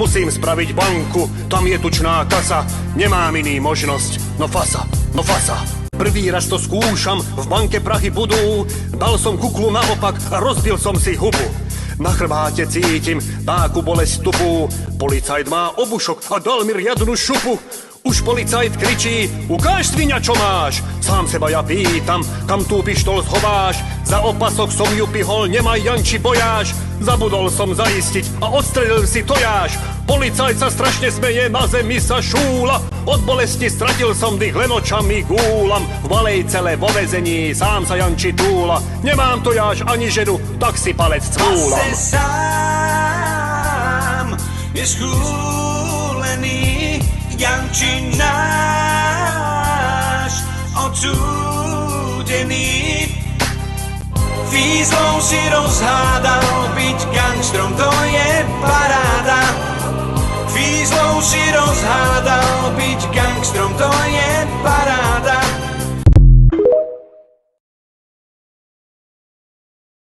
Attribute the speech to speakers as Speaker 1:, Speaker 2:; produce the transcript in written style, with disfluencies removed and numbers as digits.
Speaker 1: musím spraviť banku, tam je tučná kasa, nemám iný možnosť, no fasa. Prvý raz to skúšam, v banke prachy budú, dal som kuklu naopak a rozbil som si hubu. Na chrbáte cítim takú bolesť tupú, policajt má obušok a dal mi riadnu šupu. Už policajt kričí, ukáž sviňa, čo máš. Sám seba ja pýtam, kam tú pištol schováš. Za opasok som ju pihol, nemaj Janči bojáš. Zabudol som zaistiť a odstrelil si tojáš. Policajt sa strašne smeje, na zemi sa šúla. Od bolesti stratil som dých, len očami gúlam. V malej cele vo väzení, sám sa Janči túla. Nemám tojáš ani ženu, tak si palec cvúlam.
Speaker 2: Zase sám je schúlený, Janči náš odsúdený. Fízlou si rozhádal, byť gangstrom to je paráda.